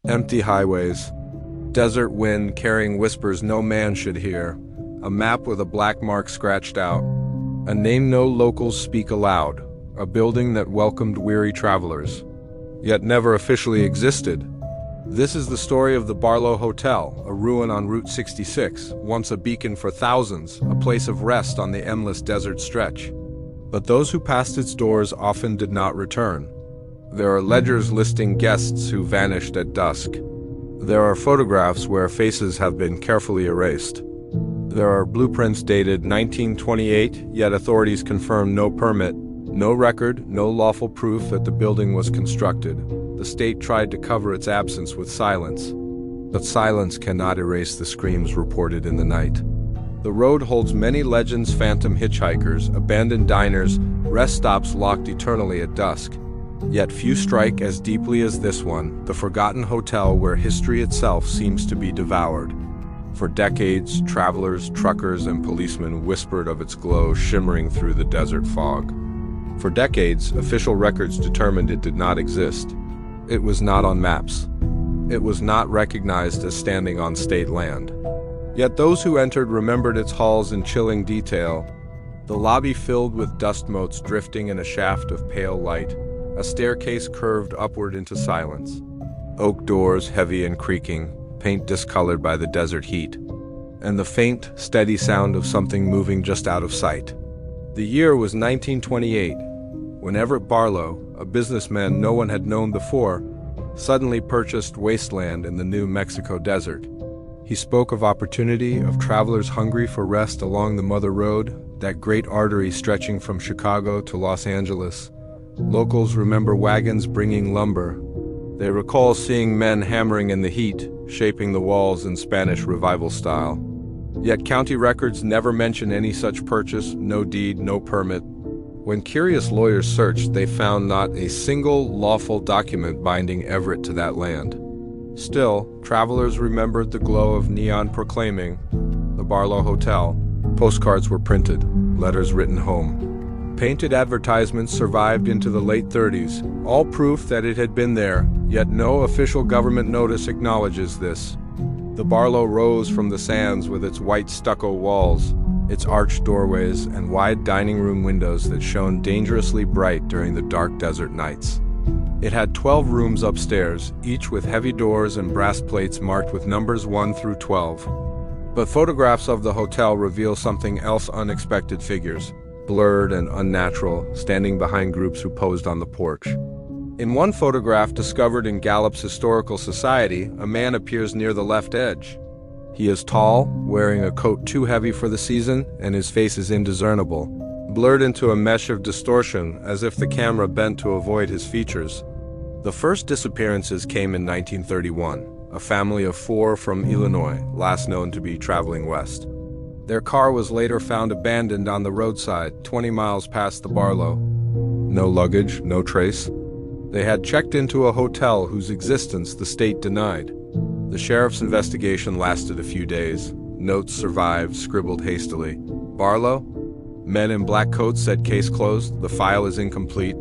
Empty highways. Desert wind carrying whispers no man should hear. A map with a black mark scratched out. A name no locals speak aloud. A building that welcomed weary travelers, yet never officially existed. This is the story of the Barlow Hotel, a ruin on Route 66, once a beacon for thousands, a place of rest on the endless desert stretch. But those who passed its doors often did not return. There are ledgers listing guests who vanished at dusk. There are photographs where faces have been carefully erased. There are blueprints dated 1928, yet authorities confirm no permit, no record, no lawful proof that the building was constructed. The state tried to cover its absence with silence. But silence cannot erase the screams reported in the night. The road holds many legends: phantom hitchhikers, abandoned diners, rest stops locked eternally at dusk. Yet few strike as deeply as this one, the forgotten hotel where history itself seems to be devoured. For decades, travelers, truckers, and policemen whispered of its glow shimmering through the desert fog. For decades, official records determined it did not exist. It was not on maps. It was not recognized as standing on state land. Yet those who entered remembered its halls in chilling detail. The lobby filled with dust motes drifting in a shaft of pale light. A staircase curved upward into silence. Oak doors heavy and creaking, paint discolored by the desert heat. And the faint, steady sound of something moving just out of sight. The year was 1928, when Everett Barlow, a businessman no one had known before, suddenly purchased wasteland in the New Mexico desert. He spoke of opportunity, of travelers hungry for rest along the Mother Road, that great artery stretching from Chicago to Los Angeles. Locals remember wagons bringing lumber. They recall seeing men hammering in the heat, shaping the walls in Spanish Revival style. Yet county records never mention any such purchase, no deed, no permit. When curious lawyers searched, they found not a single lawful document binding Everett to that land. Still, travelers remembered the glow of neon proclaiming the Barlow Hotel. Postcards were printed, letters written home. Painted advertisements survived into the late 30s, all proof that it had been there, yet no official government notice acknowledges this. The Barlow rose from the sands with its white stucco walls, its arched doorways, and wide dining room windows that shone dangerously bright during the dark desert nights. It had 12 rooms upstairs, each with heavy doors and brass plates marked with numbers 1 through 12. But photographs of the hotel reveal something else: unexpected figures, blurred and unnatural, standing behind groups who posed on the porch. In one photograph discovered in Gallup's Historical Society, a man appears near the left edge. He is tall, wearing a coat too heavy for the season, and his face is indiscernible, blurred into a mesh of distortion as if the camera bent to avoid his features. The first disappearances came in 1931, a family of 4 from Illinois, last known to be traveling west. Their car was later found abandoned on the roadside, 20 miles past the Barlow. No luggage, no trace. They had checked into a hotel whose existence the state denied. The sheriff's investigation lasted a few days. Notes survived, scribbled hastily. Barlow? Men in black coats said case closed, the file is incomplete.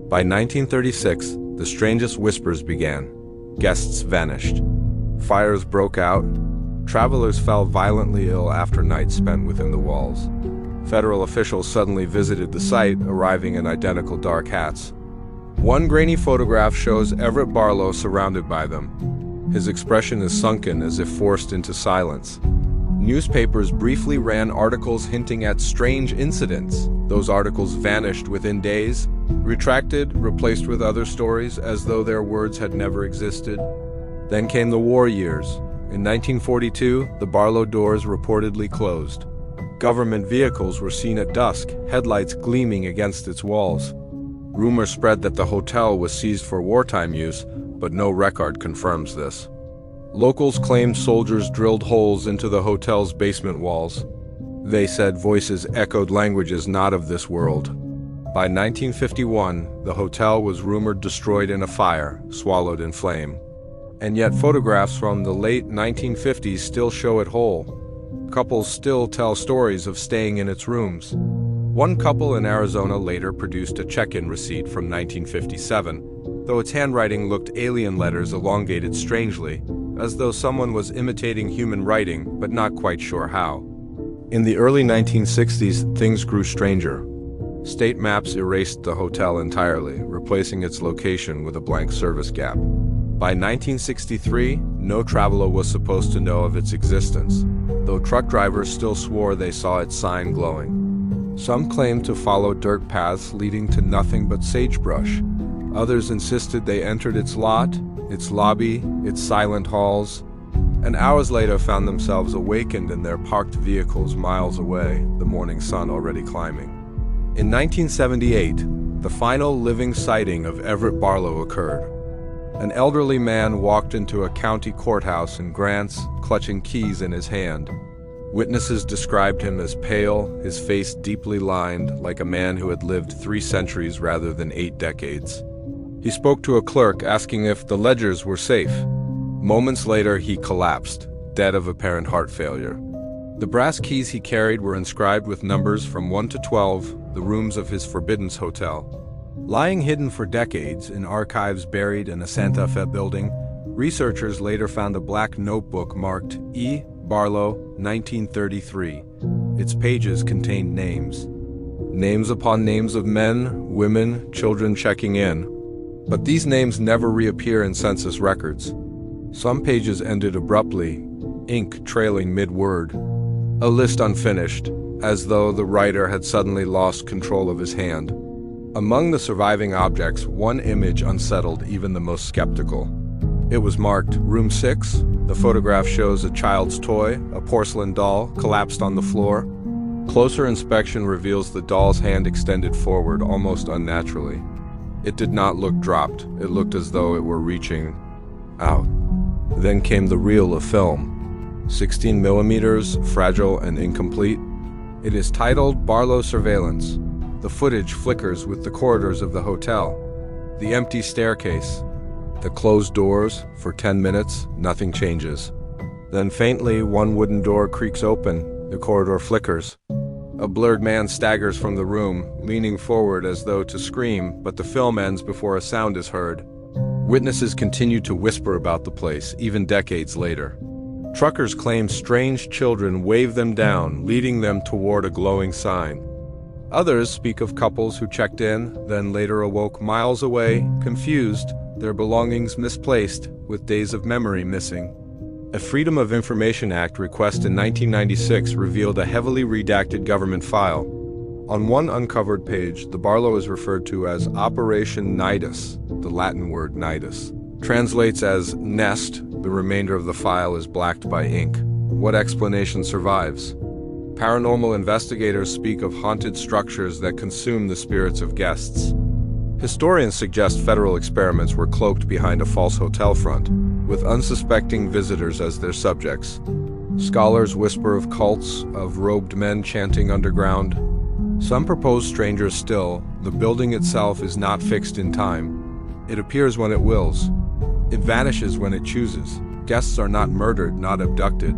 By 1936, the strangest whispers began. Guests vanished. Fires broke out. Travelers fell violently ill after nights spent within the walls. Federal officials suddenly visited the site, arriving in identical dark hats. One grainy photograph shows Everett Barlow surrounded by them. His expression is sunken, as if forced into silence. Newspapers briefly ran articles hinting at strange incidents. Those articles vanished within days, retracted, replaced with other stories, as though their words had never existed. Then came the war years. In 1942, the Barlow doors reportedly closed. Government vehicles were seen at dusk, headlights gleaming against its walls. Rumors spread that the hotel was seized for wartime use, but no record confirms this. Locals claimed soldiers drilled holes into the hotel's basement walls. They said voices echoed languages not of this world. By 1951, the hotel was rumored destroyed in a fire, swallowed in flame. And yet photographs from the late 1950s still show it whole. Couples still tell stories of staying in its rooms. One couple in Arizona later produced a check-in receipt from 1957, though its handwriting looked alien letters elongated strangely, as though someone was imitating human writing, but not quite sure how. In the early 1960s, things grew stranger. State maps erased the hotel entirely, replacing its location with a blank service gap. By 1963, no traveler was supposed to know of its existence, though truck drivers still swore they saw its sign glowing. Some claimed to follow dirt paths leading to nothing but sagebrush. Others insisted they entered its lot, its lobby, its silent halls, and hours later found themselves awakened in their parked vehicles miles away, the morning sun already climbing. In 1978, the final living sighting of Everett Barlow occurred. An elderly man walked into a county courthouse in Grants, clutching keys in his hand. Witnesses described him as pale, his face deeply lined, like a man who had lived 3 centuries rather than 8 decades. He spoke to a clerk asking if the ledgers were safe. Moments later, he collapsed, dead of apparent heart failure. The brass keys he carried were inscribed with numbers from 1 to 12, the rooms of his Forbiddance Hotel. Lying hidden for decades in archives buried in a Santa Fe building, researchers later found a black notebook marked E. Barlow, 1933. Its pages contained names. Names upon names of men, women, children checking in. But these names never reappear in census records. Some pages ended abruptly, ink trailing mid-word. A list unfinished, as though the writer had suddenly lost control of his hand. Among the surviving objects, one image unsettled even the most skeptical. It was marked Room 6. The photograph shows a child's toy, a porcelain doll, collapsed on the floor. Closer inspection reveals the doll's hand extended forward almost unnaturally. It did not look dropped. It looked as though it were reaching out. Then came the reel of film. 16 millimeters, fragile and incomplete. It is titled Barlow Surveillance. The footage flickers with the corridors of the hotel, the empty staircase, the closed doors. For 10 minutes, nothing changes. Then faintly, one wooden door creaks open, the corridor flickers. A blurred man staggers from the room, leaning forward as though to scream, but the film ends before a sound is heard. Witnesses continue to whisper about the place, even decades later. Truckers claim strange children wave them down, leading them toward a glowing sign. Others speak of couples who checked in, then later awoke miles away, confused, their belongings misplaced, with days of memory missing. A Freedom of Information Act request in 1996 revealed a heavily redacted government file. On one uncovered page, the Barlow is referred to as Operation Nidus, the Latin word nidus. Translates as nest. The remainder of the file is blacked by ink. What explanation survives? Paranormal investigators speak of haunted structures that consume the spirits of guests. Historians suggest federal experiments were cloaked behind a false hotel front, with unsuspecting visitors as their subjects. Scholars whisper of cults, of robed men chanting underground. Some propose stranger still. The building itself is not fixed in time. It appears when it wills. It vanishes when it chooses. Guests are not murdered, not abducted,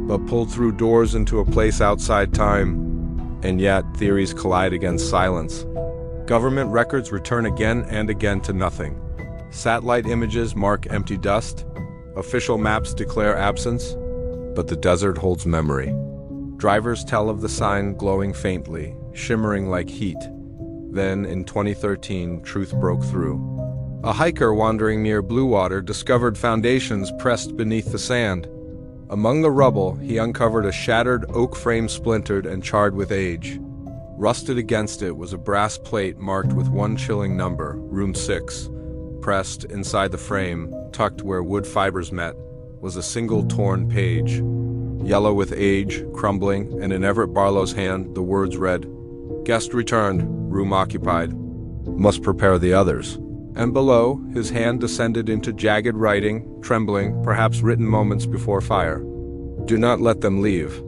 but pulled through doors into a place outside time. And yet, theories collide against silence. Government records return again and again to nothing. Satellite images mark empty dust. Official maps declare absence. But the desert holds memory. Drivers tell of the sign glowing faintly, shimmering like heat. Then, in 2013, truth broke through. A hiker wandering near Blue Water discovered foundations pressed beneath the sand. Among the rubble, he uncovered a shattered oak frame splintered and charred with age. Rusted against it was a brass plate marked with one chilling number, Room 6. Pressed inside the frame, tucked where wood fibers met, was a single torn page. Yellow with age, crumbling, and in Everett Barlow's hand, the words read, "Guest returned, room occupied. Must prepare the others." And below, his hand descended into jagged writing, trembling, perhaps written moments before fire. "Do not let them leave.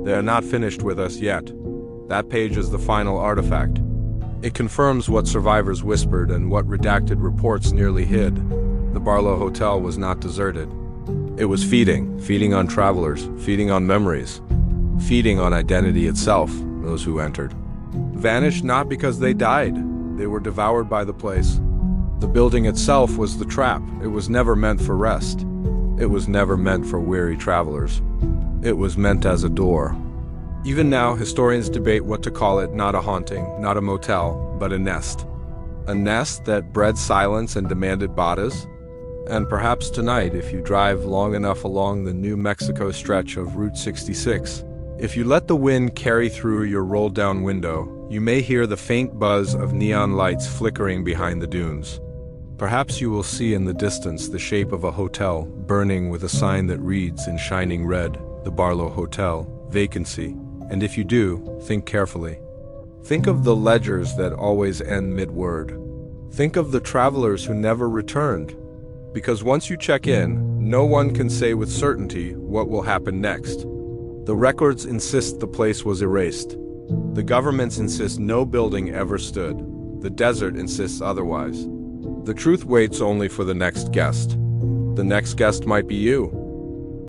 They are not finished with us yet." That page is the final artifact. It confirms what survivors whispered and what redacted reports nearly hid. The Barlow Hotel was not deserted. It was feeding on travelers, feeding on memories, feeding on identity itself, those who entered. Vanished not because they died. They were devoured by the place. The building itself was the trap. It was never meant for rest. It was never meant for weary travelers. It was meant as a door. Even now, historians debate what to call it: not a haunting, not a motel, but a nest. A nest that bred silence and demanded badas. And perhaps tonight, if you drive long enough along the New Mexico stretch of Route 66, if you let the wind carry through your rolled-down window, you may hear the faint buzz of neon lights flickering behind the dunes. Perhaps you will see in the distance the shape of a hotel burning with a sign that reads in shining red, "The Barlow Hotel, vacancy." And if you do, think carefully. Think of the ledgers that always end mid-word. Think of the travelers who never returned. Because once you check in, no one can say with certainty what will happen next. The records insist the place was erased. The governments insist no building ever stood. The desert insists otherwise. The truth waits only for the next guest. The next guest might be you.